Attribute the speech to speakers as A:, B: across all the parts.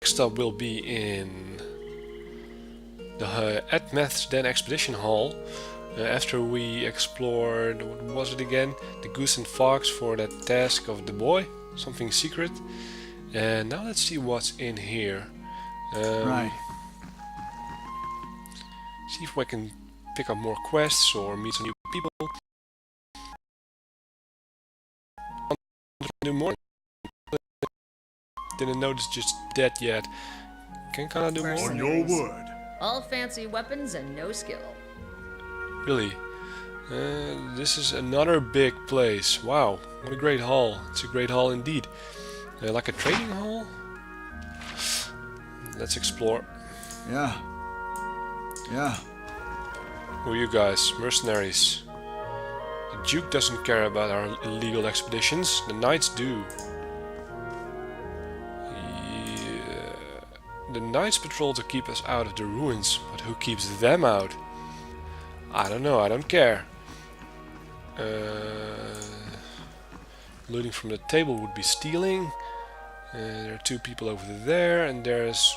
A: Next up will be in the Admeth Den Expedition Hall. After we explored, what was it again? The goose and fox for that task of the boy, something secret. And now let's see what's in here.
B: Right.
A: See if we can pick up more quests or meet some new people. Do more. Didn't notice just that yet. Can kinda do more?
B: On your word.
C: All fancy weapons and no skill.
A: Really? This is another big place. Wow, what a great hall. It's a great hall indeed. Like a trading hall? Let's explore.
B: Yeah. Yeah.
A: Who are you guys? Mercenaries. The Duke doesn't care about our illegal expeditions. The Knights do. The Knights patrol to keep us out of the ruins, but who keeps them out? I don't know, I don't care. Looting from the table would be stealing. There are two people over there, and there's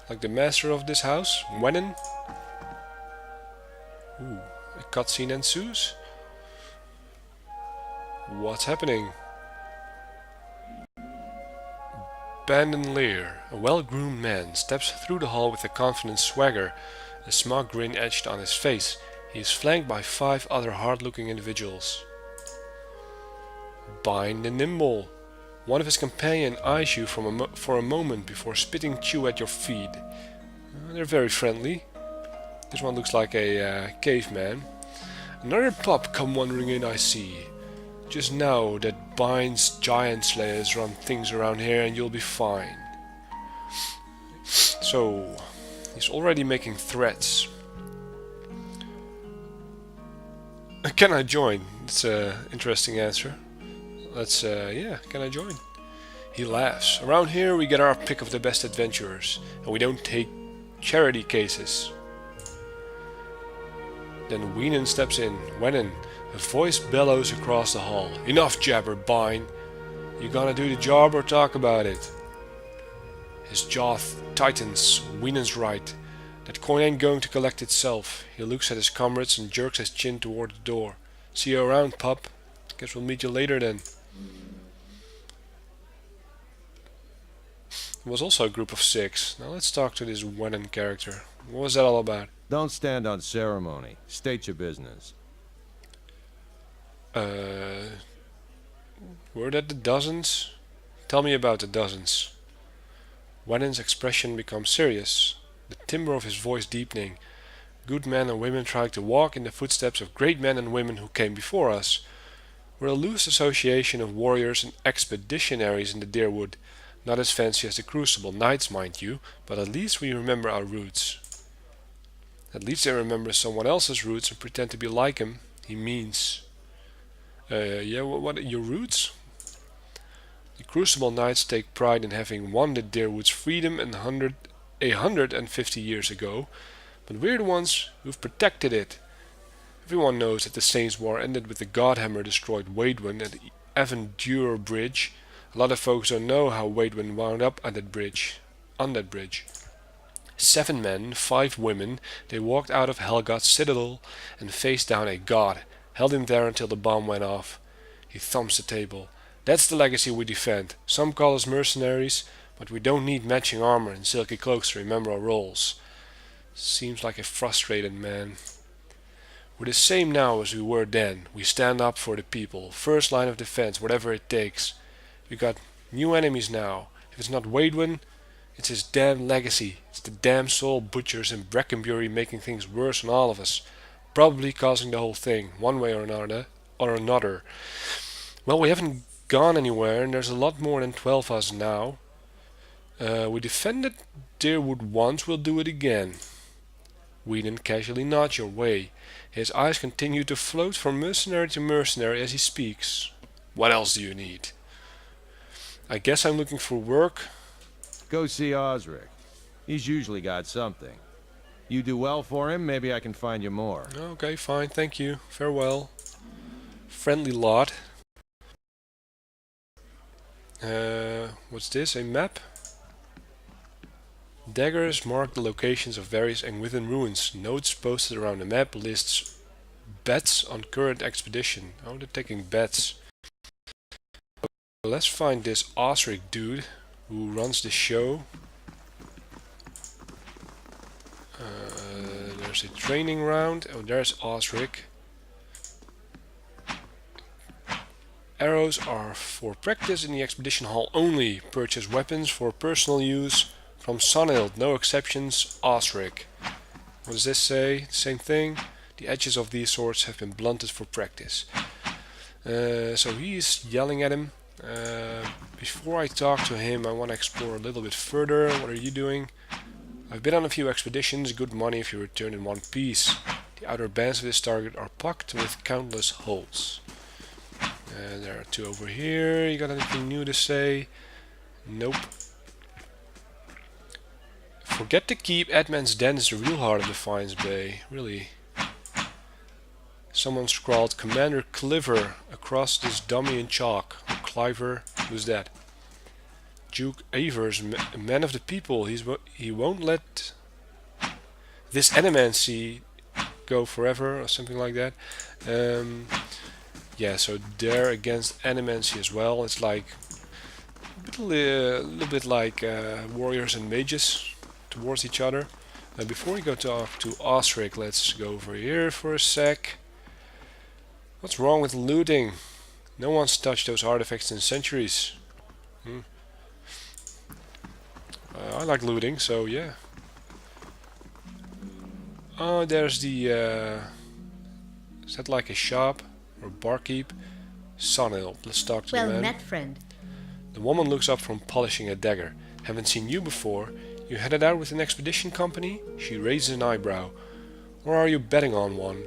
A: like the master of this house, Wennen. Ooh, a cutscene ensues. What's happening? Bandolier, a well-groomed man, steps through the hall with a confident swagger, a smug grin etched on his face. He is flanked by 5 other hard-looking individuals. Bind the Nimble. One of his companions eyes you for a moment before spitting chew at your feet. They're very friendly. This one looks like a caveman. Another pup come wandering in, I see. Just know that Bind's giant slayers run things around here and you'll be fine. So, he's already making threats. Can I join? It's an interesting answer. Let's, yeah, can I join? He laughs. Around here we get our pick of the best adventurers, and we don't take charity cases. Then Wennen steps in. Wennen, a voice bellows across the hall. Enough jabber, Bine. You gonna do the job or talk about it? His jaw tightens. Wennen's right. That coin ain't going to collect itself. He looks at his comrades and jerks his chin toward the door. See you around, pup. Guess we'll meet you later then. It was also a group of 6. Now let's talk to this Wennen character. What was that all about?
D: Don't stand on ceremony. State your business.
A: Were that the dozens? Tell me about the dozens. Wennen's expression becomes serious, the timbre of his voice deepening. Good men and women trying to walk in the footsteps of great men and women who came before us. We're a loose association of warriors and expeditionaries in the Deerwood. Not as fancy as the Crucible Knights, mind you, but at least we remember our roots. At least they remember someone else's roots and pretend to be like him. He means. Yeah, what are your roots? The Crucible Knights take pride in having won the Deerwood's freedom 150 years ago, but we're the ones who've protected it. Everyone knows that the Saints' War ended with the Godhammer destroyed Waidwen at the Avondure Bridge. A lot of folks don't know how Waidwen wound up on that bridge. 7 men, 5 women, they walked out of Helgot's citadel and faced down a god, held him there until the bomb went off. He thumps the table. That's the legacy we defend. Some call us mercenaries, but we don't need matching armor and silky cloaks to remember our roles. Seems like a frustrated man. We're the same now as we were then. We stand up for the people. First line of defense, whatever it takes. We got new enemies now. If it's not Waidwen, it's his damn legacy. It's the damn soul butchers in Brackenbury making things worse on all of us. Probably causing the whole thing, one way or another. Well, we haven't gone anywhere, and there's a lot more than 12 of us now. We defended Deerwood once, we'll do it again. Whedon casually nods your way. His eyes continue to float from mercenary to mercenary as he speaks. What else do you need? I guess I'm looking for work.
D: Go see Osric. He's usually got something. You do well for him, maybe I can find you more.
A: Okay, fine, thank you. Farewell. Friendly lot. What's this? A map? Daggers mark the locations of various Engwithan ruins. Notes posted around the map lists bets on current expedition. Oh, they're taking bets. Let's find this Osric dude who runs the show. There's a training round. Oh, there's Osric. Arrows are for practice in the expedition hall only. Purchase weapons for personal use from Sonild. No exceptions. Osric. What does this say? Same thing. The edges of these swords have been blunted for practice. So he's yelling at him. Before I talk to him, I want to explore a little bit further. What are you doing? I've been on a few expeditions. Good money if you return in one piece. The outer bands of this target are pocked with countless holes. There are two over here. You got anything new to say? Nope. Forget to keep Admeth Den is the real heart of Defiance Bay. Really. Someone scrawled Commander Cliver across this dummy in chalk. Or Cliver, who's that? Duke Avers, a man of the people. He won't let this animancy go forever, or something like that. Yeah, so they're against animancy as well. It's like a little bit like warriors and mages towards each other. Before we go talk to Osric, let's go over here for a sec. What's wrong with looting? No one's touched those artifacts in centuries. I like looting, so yeah. Oh, there's the... is that like a shop? Or barkeep? Sonil, let's talk to the man.
E: Well met, friend.
A: The woman looks up from polishing a dagger. Haven't seen you before. You headed out with an expedition company? She raises an eyebrow. Or are you betting on one?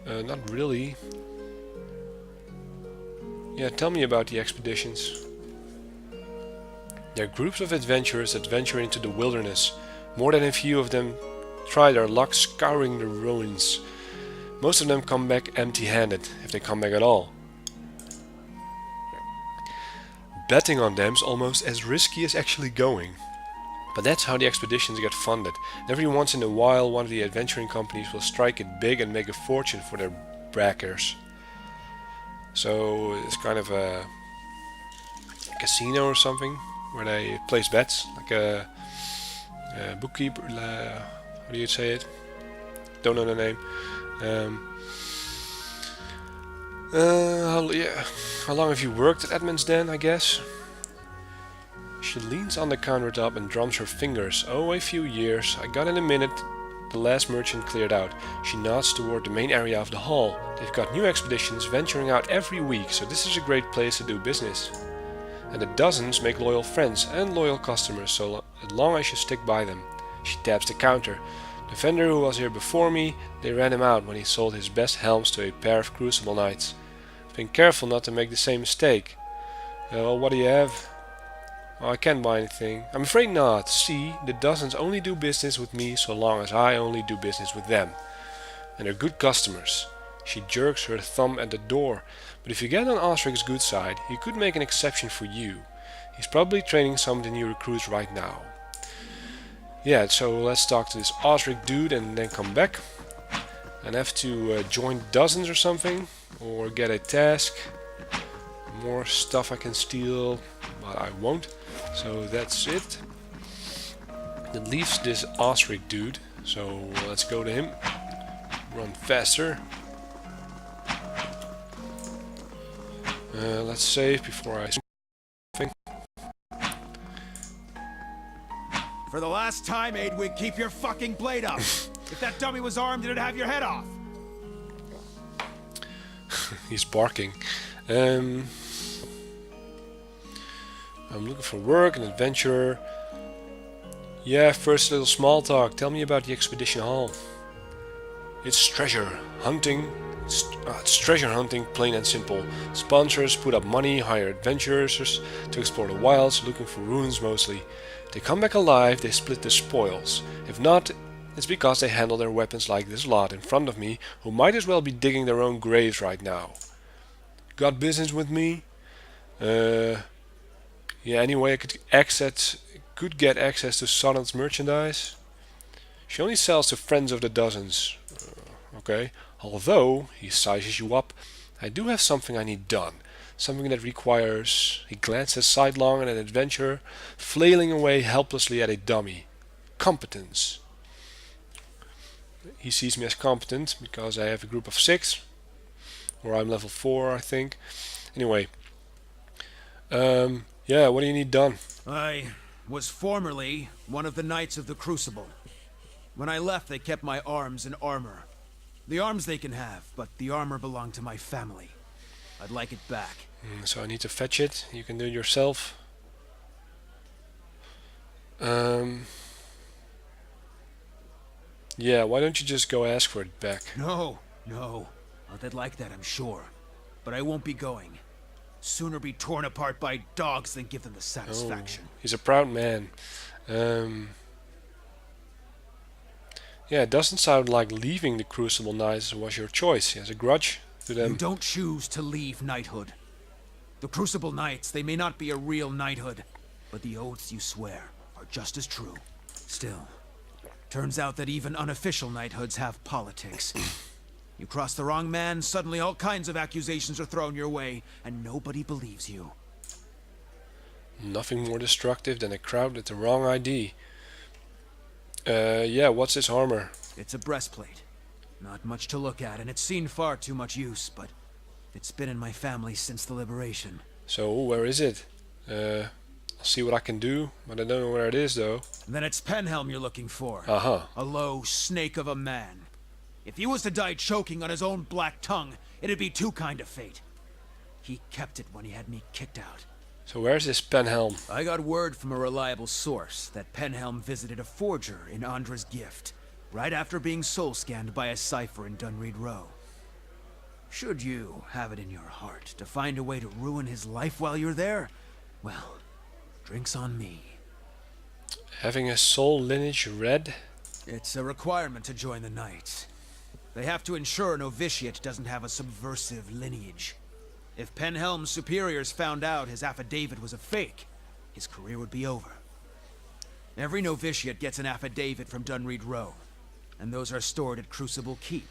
A: Not really. Yeah, tell me about the expeditions. They're groups of adventurers that venture into the wilderness. More than a few of them try their luck scouring the ruins. Most of them come back empty-handed, if they come back at all. Betting on them's almost as risky as actually going. But that's how the expeditions get funded. Every once in a while one of the adventuring companies will strike it big and make a fortune for their backers. So it's kind of a casino or something where they place bets, like a bookkeeper, how do you say it? Don't know the name. How long have you worked at Admeth Den, I guess? She leans on the countertop and drums her fingers. Oh, a few years. I got in a minute. The last merchant cleared out. She nods toward the main area of the hall. They've got new expeditions venturing out every week, so this is a great place to do business. And the dozens make loyal friends and loyal customers, so as long as you stick by them. She taps the counter. The vendor who was here before me, they ran him out when he sold his best helms to a pair of crucible knights. I've been careful not to make the same mistake. Well, what do you have? Oh, I can't buy anything. I'm afraid not. See, the dozens only do business with me so long as I only do business with them. And they're good customers. She jerks her thumb at the door. But if you get on Osric's good side, he could make an exception for you. He's probably training some of the new recruits right now. Yeah, so let's talk to this Osric dude and then come back. And have to join dozens or something. Or get a task. More stuff I can steal, but I won't. So that's it. That leaves this Osric dude. So let's go to him. Run faster. Let's save before I...
F: For the last time, Aidwig, keep your fucking blade up. If that dummy was armed, it'd have your head off.
A: He's barking. I'm looking for work, an adventurer. Yeah, first a little small talk. Tell me about the expedition hall. It's treasure hunting. It's treasure hunting, plain and simple. Sponsors put up money, hire adventurers to explore the wilds, looking for ruins mostly. If they come back alive, they split the spoils. If not, it's because they handle their weapons like this lot in front of me, who might as well be digging their own graves right now. Got business with me? Yeah, anyway, I could could get access to Sonnet's merchandise. She only sells to friends of the dozens. Okay. Although he sizes you up, I do have something I need done. Something that requires... He glances sidelong at an adventurer, flailing away helplessly at a dummy. Competence. He sees me as competent because I have a group of 6. Or I'm level 4, I think. Anyway. Yeah, what do you need done?
F: I was formerly one of the Knights of the Crucible. When I left, they kept my arms and armor. The arms they can have, but the armor belonged to my family. I'd like it back.
A: So I need to fetch it. You can do it yourself. Yeah, why don't you just go ask for it back?
F: No. Well, they'd like that, I'm sure. But I won't be going. Sooner be torn apart by dogs than give them the satisfaction.
A: Oh, he's a proud man. Yeah, it doesn't sound like leaving the Crucible Knights was your choice. He has a grudge to them.
F: You don't choose to leave knighthood. The Crucible Knights, they may not be a real knighthood, but the oaths you swear are just as true. Still, turns out that even unofficial knighthoods have politics. You cross the wrong man, suddenly all kinds of accusations are thrown your way, and nobody believes you.
A: Nothing more destructive than a crowd with the wrong ID. Yeah, what's his armor?
F: It's a breastplate. Not much to look at, and it's seen far too much use, but it's been in my family since the liberation.
A: So, where is it? I'll see what I can do, but I don't know where it is, though.
F: Then it's Penhelm you're looking for.
A: Uh-huh.
F: A low snake of a man. If he was to die choking on his own black tongue, it'd be too kind of fate. He kept it when he had me kicked out.
A: So where's this Penhelm?
F: I got word from a reliable source that Penhelm visited a forger in Andra's gift, right after being soul-scanned by a cipher in Dunreed Row. Should you have it in your heart to find a way to ruin his life while you're there, well, drinks on me.
A: Having a soul lineage read?
F: It's a requirement to join the Knights. They have to ensure a novitiate doesn't have a subversive lineage. If Penhelm's superiors found out his affidavit was a fake, his career would be over. Every novitiate gets an affidavit from Dunreed Row, and those are stored at Crucible Keep.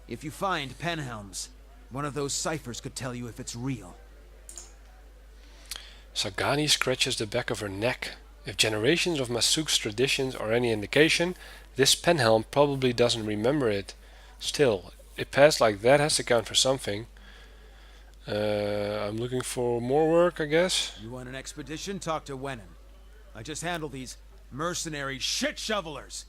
F: If you find Penhelm's, one of those ciphers could tell you if it's real.
A: Sagani scratches the back of her neck. If generations of Masuk's traditions are any indication, this Penhelm probably doesn't remember it. Still, a past like that has to count for something. I'm looking for more work, I guess.
F: You want an expedition? Talk to Wenin. I just handle these mercenary shit shovelers.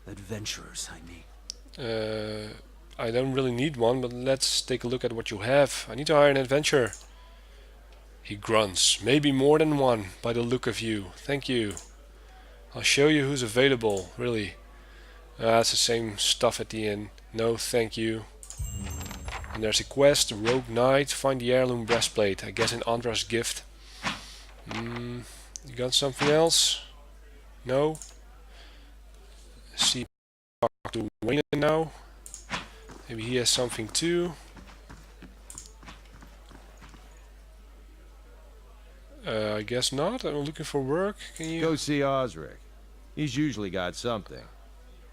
F: Adventurers, I mean.
A: I don't really need one, but let's take a look at what you have. I need to hire an adventurer. He grunts. Maybe more than one, by the look of you. Thank you. I'll show you who's available, really. It's the same stuff at the end. No, thank you. And there's a quest, Rogue Knight, find the heirloom breastplate. I guess in Andra's gift. You got something else? No? See, talk to Wayne now. Maybe he has something too. I guess not. I'm looking for work. Can you...
D: Go see Osric. He's usually got something.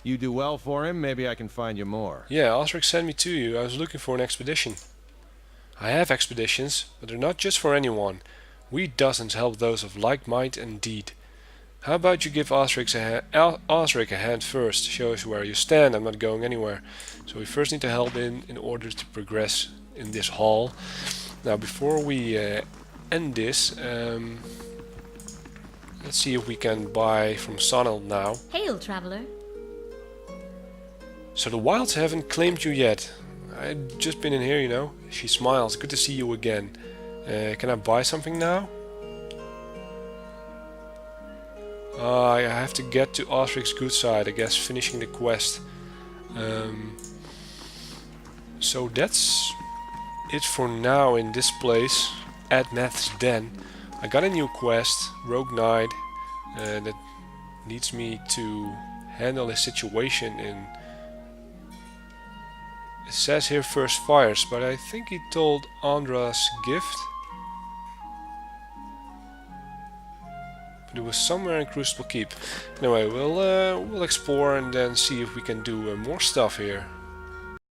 D: You do well for him, maybe I can find you more.
A: Yeah, Osric sent me to you. I was looking for an expedition. I have expeditions, but they're not just for anyone. We dozens help those of like might and deed. How about you give Osric a hand first? Show us where you stand. I'm not going anywhere. So we first need to help in order to progress in this hall. Now before we end this, let's see if we can buy from Sonal now.
C: Hail, traveler.
A: So the wilds haven't claimed you yet. I've just been in here, you know. She smiles. Good to see you again. Can I buy something now? I have to get to Osric's good side, I guess, finishing the quest. So that's it for now in this place, Admeth Den. I got a new quest, Rogue Knight, that needs me to handle a situation in... It says here first fires, but I think he told Andra's gift. It was somewhere in Crucible Keep. Anyway, we'll explore and then see if we can do more stuff here.